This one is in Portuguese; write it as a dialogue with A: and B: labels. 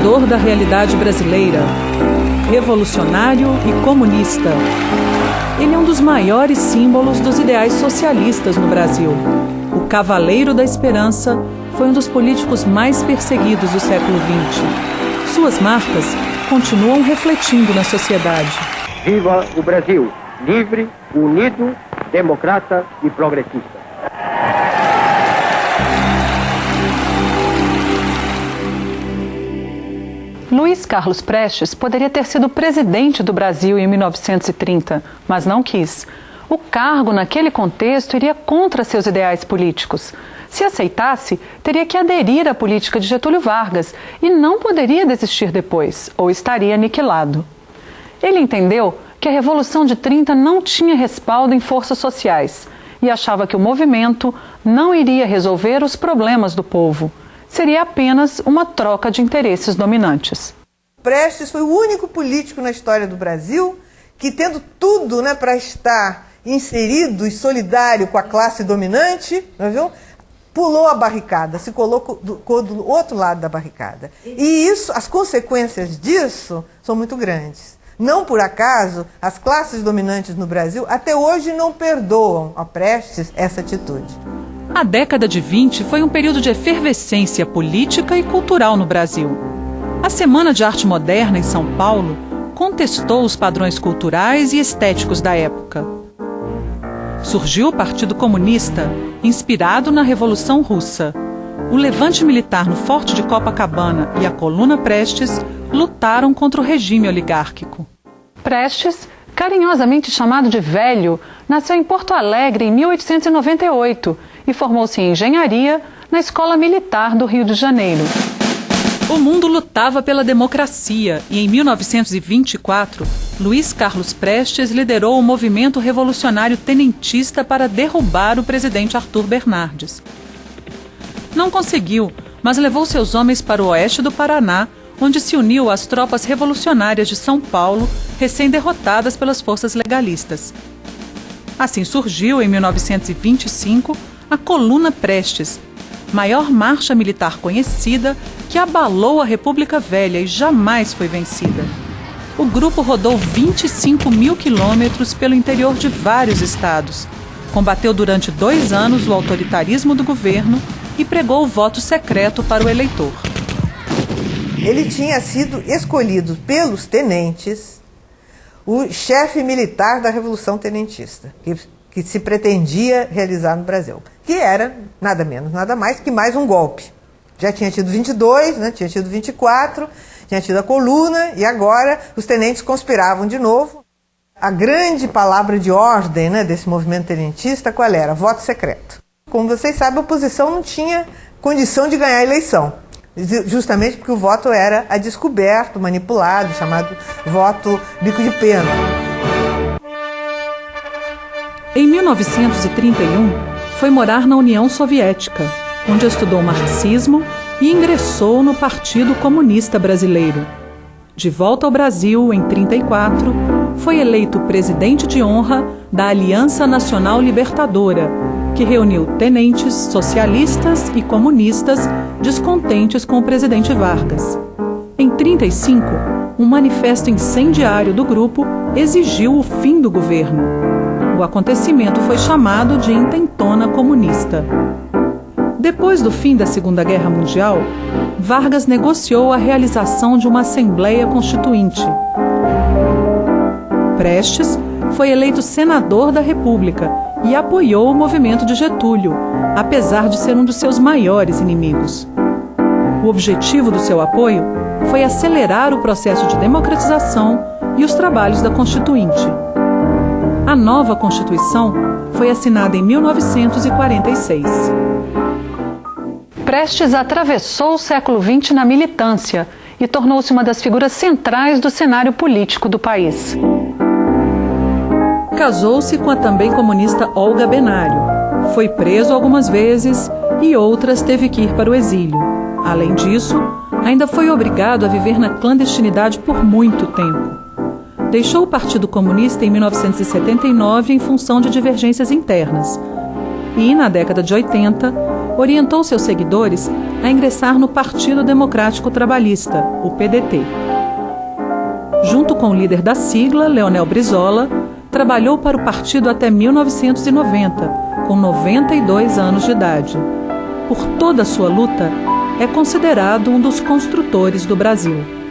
A: conhecedor da realidade brasileira, revolucionário e comunista. Ele é um dos maiores símbolos dos ideais socialistas no Brasil. O Cavaleiro da Esperança foi um dos políticos mais perseguidos do século XX. Suas marcas continuam refletindo na sociedade.
B: Viva o Brasil, livre, unido, democrata e progressista.
C: Luiz Carlos Prestes poderia ter sido presidente do Brasil em 1930, mas não quis. O cargo, naquele contexto, iria contra seus ideais políticos. Se aceitasse, teria que aderir à política de Getúlio Vargas e não poderia desistir depois, ou estaria aniquilado. Ele entendeu que a Revolução de 30 não tinha respaldo em forças sociais e achava que o movimento não iria resolver os problemas do povo. Seria apenas uma troca de interesses dominantes.
D: Prestes foi o único político na história do Brasil que, tendo tudo, né, para estar inserido e solidário com a classe dominante, não viu? Pulou a barricada, se colocou do outro lado da barricada. E isso, as consequências disso são muito grandes. Não por acaso, as classes dominantes no Brasil até hoje não perdoam a Prestes essa atitude.
A: A década de 20 foi um período de efervescência política e cultural no Brasil. A Semana de Arte Moderna em São Paulo contestou os padrões culturais e estéticos da época. Surgiu o Partido Comunista, inspirado na Revolução Russa. O levante militar no Forte de Copacabana e a Coluna Prestes lutaram contra o regime oligárquico.
C: Prestes, carinhosamente chamado de Velho, nasceu em Porto Alegre em 1898 e formou-se em engenharia na Escola Militar do Rio de Janeiro.
A: O mundo lutava pela democracia e, em 1924, Luiz Carlos Prestes liderou o movimento revolucionário tenentista para derrubar o presidente Arthur Bernardes. Não conseguiu, mas levou seus homens para o oeste do Paraná, onde se uniu às tropas revolucionárias de São Paulo, recém-derrotadas pelas forças legalistas. Assim surgiu, em 1925, a Coluna Prestes, maior marcha militar conhecida que abalou a República Velha e jamais foi vencida. O grupo rodou 25 mil quilômetros pelo interior de vários estados, combateu durante 2 anos o autoritarismo do governo e pregou o voto secreto para o eleitor.
D: Ele tinha sido escolhido pelos tenentes o chefe militar da Revolução Tenentista, que se pretendia realizar no Brasil, que era nada menos, nada mais que mais um golpe. Já tinha tido 22, né, tinha tido 24, tinha tido a Coluna, e agora os tenentes conspiravam de novo. A grande palavra de ordem, né, desse movimento tenentista, qual era? Voto secreto. Como vocês sabem, a oposição não tinha condição de ganhar a eleição, justamente porque o voto era a descoberto, manipulado, chamado voto bico de pena.
A: Em 1931, foi morar na União Soviética, onde estudou marxismo e ingressou no Partido Comunista Brasileiro. De volta ao Brasil, em 1934, foi eleito presidente de honra da Aliança Nacional Libertadora, que reuniu tenentes socialistas e comunistas descontentes com o presidente Vargas. Em 1935, um manifesto incendiário do grupo exigiu o fim do governo. O acontecimento foi chamado de Intentona Comunista. Depois do fim da Segunda Guerra Mundial, Vargas negociou a realização de uma Assembleia Constituinte. Prestes foi eleito senador da República e apoiou o movimento de Getúlio, apesar de ser um dos seus maiores inimigos. O objetivo do seu apoio foi acelerar o processo de democratização e os trabalhos da Constituinte. A nova Constituição foi assinada em 1946.
C: Prestes atravessou o século XX na militância e tornou-se uma das figuras centrais do cenário político do país.
A: Casou-se com a também comunista Olga Benário. Foi preso algumas vezes e outras teve que ir para o exílio. Além disso, ainda foi obrigado a viver na clandestinidade por muito tempo. Deixou o Partido Comunista em 1979 em função de divergências internas. e, na década de 80, orientou seus seguidores a ingressar no Partido Democrático Trabalhista, o PDT. Junto com o líder da sigla, Leonel Brizola, trabalhou para o partido até 1990, com 92 anos de idade. Por toda a sua luta, é considerado um dos construtores do Brasil.